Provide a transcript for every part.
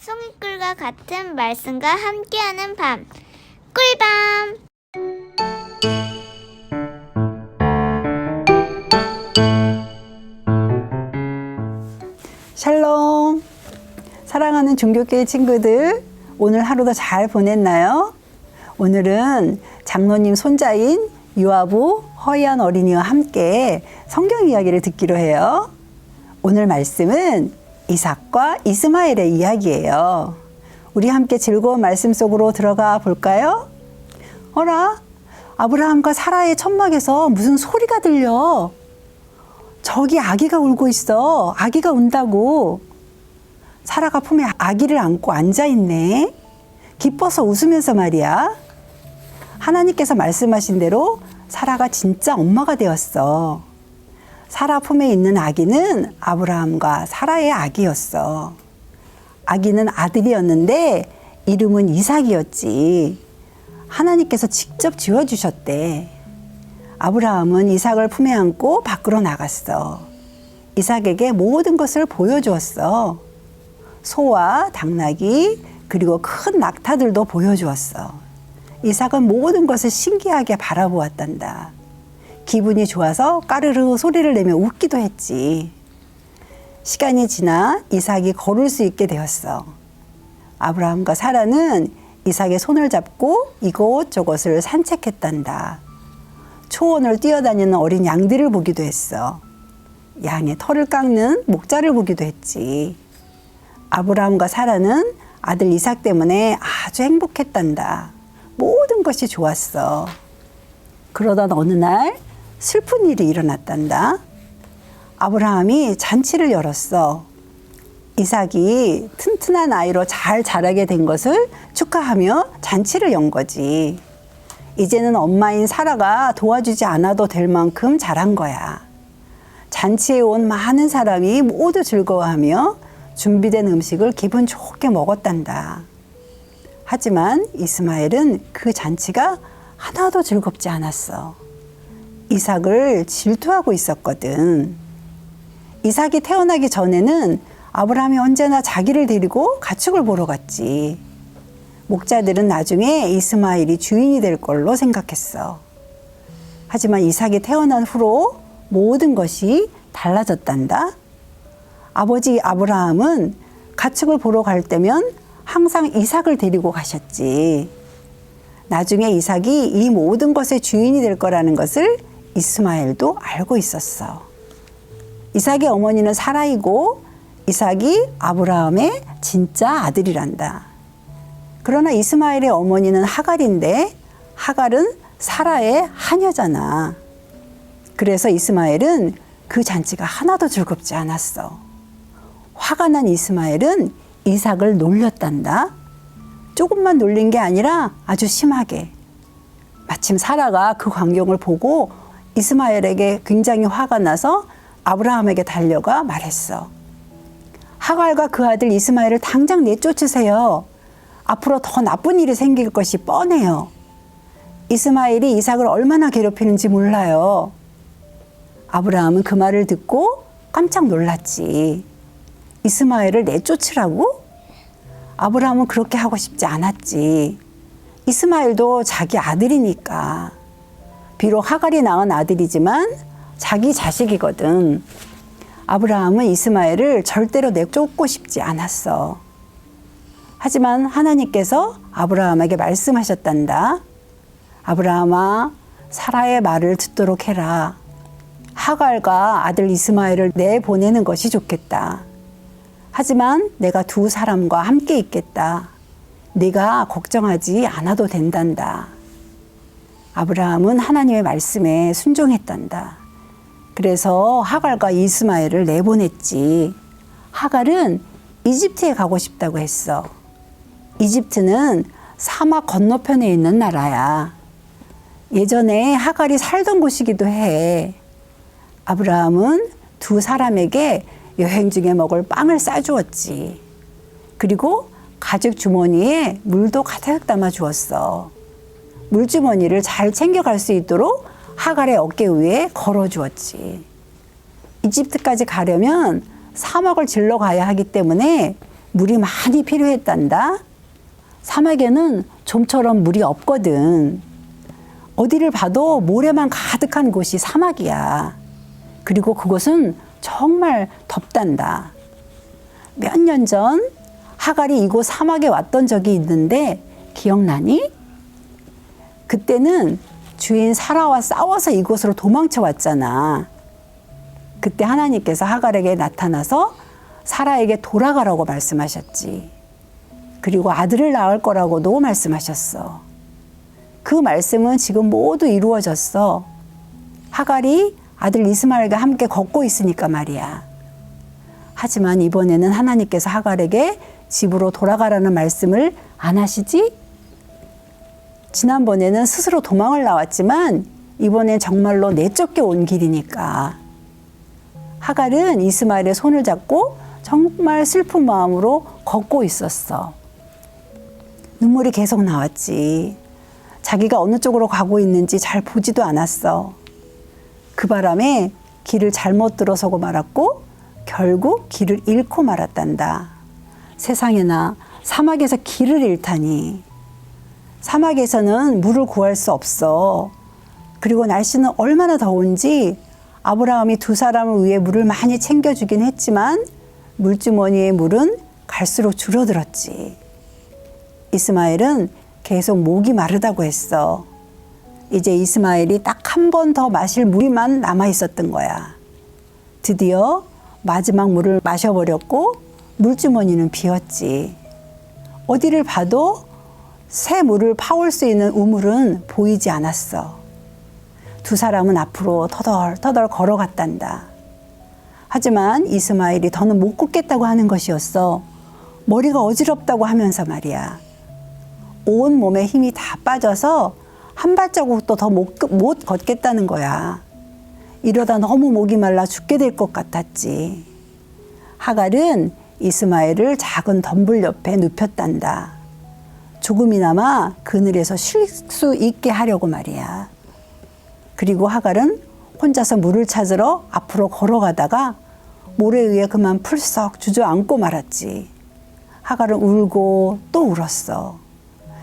송이꿀과 같은 말씀과 함께하는 밤, 꿀밤. 샬롬. 사랑하는 종교교회 친구들, 오늘 하루도 잘 보냈나요? 오늘은 장로님 손자인 유아부 허이한 어린이와 함께 성경 이야기를 듣기로 해요. 오늘 말씀은 이삭과 이스마엘의 이야기예요. 우리 함께 즐거운 말씀 속으로 들어가 볼까요? 어라, 아브라함과 사라의 천막에서 무슨 소리가 들려. 저기 아기가 울고 있어. 아기가 운다고. 사라가 품에 아기를 안고 앉아있네. 기뻐서 웃으면서 말이야. 하나님께서 말씀하신 대로 사라가 진짜 엄마가 되었어. 사라 품에 있는 아기는 아브라함과 사라의 아기였어. 아기는 아들이었는데 이름은 이삭이었지. 하나님께서 직접 지어주셨대. 아브라함은 이삭을 품에 안고 밖으로 나갔어. 이삭에게 모든 것을 보여주었어. 소와 당나귀 그리고 큰 낙타들도 보여주었어. 이삭은 모든 것을 신기하게 바라보았단다. 기분이 좋아서 까르르 소리를 내며 웃기도 했지. 시간이 지나 이삭이 걸을 수 있게 되었어. 아브라함과 사라는 이삭의 손을 잡고 이곳저곳을 산책했단다. 초원을 뛰어다니는 어린 양들을 보기도 했어. 양의 털을 깎는 목자를 보기도 했지. 아브라함과 사라는 아들 이삭 때문에 아주 행복했단다. 모든 것이 좋았어. 그러던 어느 날 슬픈 일이 일어났단다. 아브라함이 잔치를 열었어. 이삭이 튼튼한 아이로 잘 자라게 된 것을 축하하며 잔치를 연 거지. 이제는 엄마인 사라가 도와주지 않아도 될 만큼 자란 거야. 잔치에 온 많은 사람이 모두 즐거워하며 준비된 음식을 기분 좋게 먹었단다. 하지만 이스마엘은 그 잔치가 하나도 즐겁지 않았어. 이삭을 질투하고 있었거든. 이삭이 태어나기 전에는 아브라함이 언제나 자기를 데리고 가축을 보러 갔지. 목자들은 나중에 이스마엘이 주인이 될 걸로 생각했어. 하지만 이삭이 태어난 후로 모든 것이 달라졌단다. 아버지 아브라함은 가축을 보러 갈 때면 항상 이삭을 데리고 가셨지. 나중에 이삭이 이 모든 것의 주인이 될 거라는 것을 이스마엘도 알고 있었어. 이삭의 어머니는 사라이고 이삭이 아브라함의 진짜 아들이란다. 그러나 이스마엘의 어머니는 하갈인데 하갈은 사라의 하녀잖아. 그래서 이스마엘은 그 잔치가 하나도 즐겁지 않았어. 화가 난 이스마엘은 이삭을 놀렸단다. 조금만 놀린 게 아니라 아주 심하게. 마침 사라가 그 광경을 보고 이스마엘에게 굉장히 화가 나서 아브라함에게 달려가 말했어. 하갈과 그 아들 이스마엘을 당장 내쫓으세요. 앞으로 더 나쁜 일이 생길 것이 뻔해요. 이스마엘이 이삭을 얼마나 괴롭히는지 몰라요. 아브라함은 그 말을 듣고 깜짝 놀랐지. 이스마엘을 내쫓으라고? 아브라함은 그렇게 하고 싶지 않았지. 이스마엘도 자기 아들이니까. 비록 하갈이 낳은 아들이지만 자기 자식이거든. 아브라함은 이스마엘을 절대로 내쫓고 싶지 않았어. 하지만 하나님께서 아브라함에게 말씀하셨단다. 아브라함아, 사라의 말을 듣도록 해라. 하갈과 아들 이스마엘을 내보내는 것이 좋겠다. 하지만 내가 두 사람과 함께 있겠다. 네가 걱정하지 않아도 된단다. 아브라함은 하나님의 말씀에 순종했단다. 그래서 하갈과 이스마엘을 내보냈지. 하갈은 이집트에 가고 싶다고 했어. 이집트는 사막 건너편에 있는 나라야. 예전에 하갈이 살던 곳이기도 해. 아브라함은 두 사람에게 여행 중에 먹을 빵을 싸주었지. 그리고 가죽 주머니에 물도 가득 담아 주었어. 물주머니를 잘 챙겨갈 수 있도록 하갈의 어깨 위에 걸어주었지. 이집트까지 가려면 사막을 질러 가야 하기 때문에 물이 많이 필요했단다. 사막에는 좀처럼 물이 없거든. 어디를 봐도 모래만 가득한 곳이 사막이야. 그리고 그곳은 정말 덥단다. 몇 년 전 하갈이 이곳 사막에 왔던 적이 있는데 기억나니? 그때는 주인 사라와 싸워서 이곳으로 도망쳐 왔잖아. 그때 하나님께서 하갈에게 나타나서 사라에게 돌아가라고 말씀하셨지. 그리고 아들을 낳을 거라고도 말씀하셨어. 그 말씀은 지금 모두 이루어졌어. 하갈이 아들 이스마엘과 함께 걷고 있으니까 말이야. 하지만 이번에는 하나님께서 하갈에게 집으로 돌아가라는 말씀을 안 하시지? 지난번에는 스스로 도망을 나왔지만 이번엔 정말로 내쫓겨 온 길이니까. 하갈은 이스마엘의 손을 잡고 정말 슬픈 마음으로 걷고 있었어. 눈물이 계속 나왔지. 자기가 어느 쪽으로 가고 있는지 잘 보지도 않았어. 그 바람에 길을 잘못 들어서고 말았고 결국 길을 잃고 말았단다. 세상에나 사막에서 길을 잃다니. 사막에서는 물을 구할 수 없어. 그리고 날씨는 얼마나 더운지 아브라함이 두 사람을 위해 물을 많이 챙겨주긴 했지만 물주머니의 물은 갈수록 줄어들었지. 이스마엘은 계속 목이 마르다고 했어. 이제 이스마엘이 딱 한 번 더 마실 물이만 남아 있었던 거야. 드디어 마지막 물을 마셔버렸고 물주머니는 비었지. 어디를 봐도 새 물을 파올 수 있는 우물은 보이지 않았어. 두 사람은 앞으로 터덜터덜 걸어갔단다. 하지만 이스마엘이 더는 못 걷겠다고 하는 것이었어. 머리가 어지럽다고 하면서 말이야. 온 몸에 힘이 다 빠져서 한 발자국도 더 못 걷겠다는 거야. 이러다 너무 목이 말라 죽게 될 것 같았지. 하갈은 이스마엘을 작은 덤불 옆에 눕혔단다. 조금이나마 그늘에서 쉴 수 있게 하려고 말이야. 그리고 하갈은 혼자서 물을 찾으러 앞으로 걸어가다가 모래 위에 그만 풀썩 주저앉고 말았지. 하갈은 울고 또 울었어.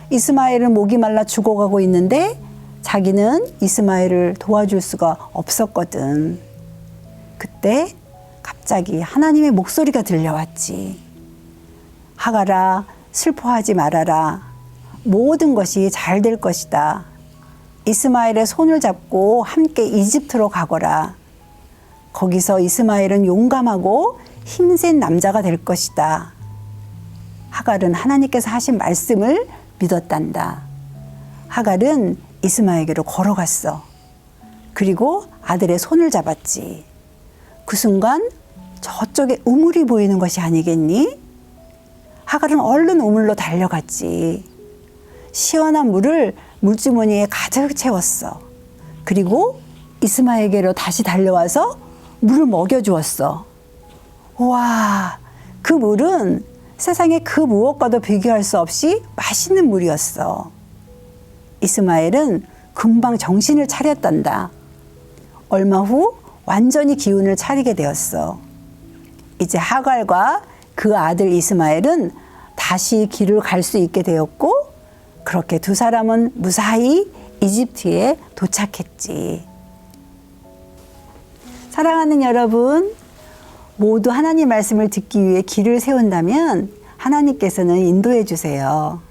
이스마엘은 목이 말라 죽어가고 있는데 자기는 이스마엘을 도와줄 수가 없었거든. 그때 갑자기 하나님의 목소리가 들려왔지. 하갈아, 슬퍼하지 말아라. 모든 것이 잘 될 것이다. 이스마엘의 손을 잡고 함께 이집트로 가거라. 거기서 이스마엘은 용감하고 힘센 남자가 될 것이다. 하갈은 하나님께서 하신 말씀을 믿었단다. 하갈은 이스마엘에게로 걸어갔어. 그리고 아들의 손을 잡았지. 그 순간 저쪽에 우물이 보이는 것이 아니겠니? 하갈은 얼른 우물로 달려갔지. 시원한 물을 물주머니에 가득 채웠어. 그리고 이스마엘에게로 다시 달려와서 물을 먹여주었어. 와, 그 물은 세상에 그 무엇과도 비교할 수 없이 맛있는 물이었어. 이스마엘은 금방 정신을 차렸단다. 얼마 후 완전히 기운을 차리게 되었어. 이제 하갈과 그 아들 이스마엘은 다시 길을 갈 수 있게 되었고 그렇게 두 사람은 무사히 이집트에 도착했지. 사랑하는 여러분, 모두 하나님 말씀을 듣기 위해 길을 세운다면 하나님께서는 인도해 주세요.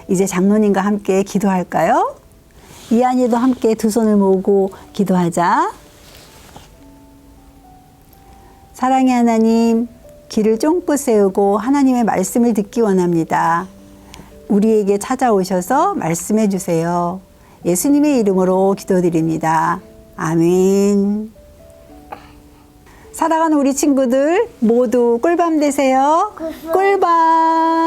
이제 장로님과 함께 기도할까요? 이한이도 함께 두 손을 모으고 기도하자. 사랑의 하나님, 길을 쫑긋 세우고 하나님의 말씀을 듣기 원합니다. 우리에게 찾아오셔서 말씀해 주세요. 예수님의 이름으로 기도드립니다. 아멘. 사랑하는 우리 친구들 모두 꿀밤 되세요. 꿀밤.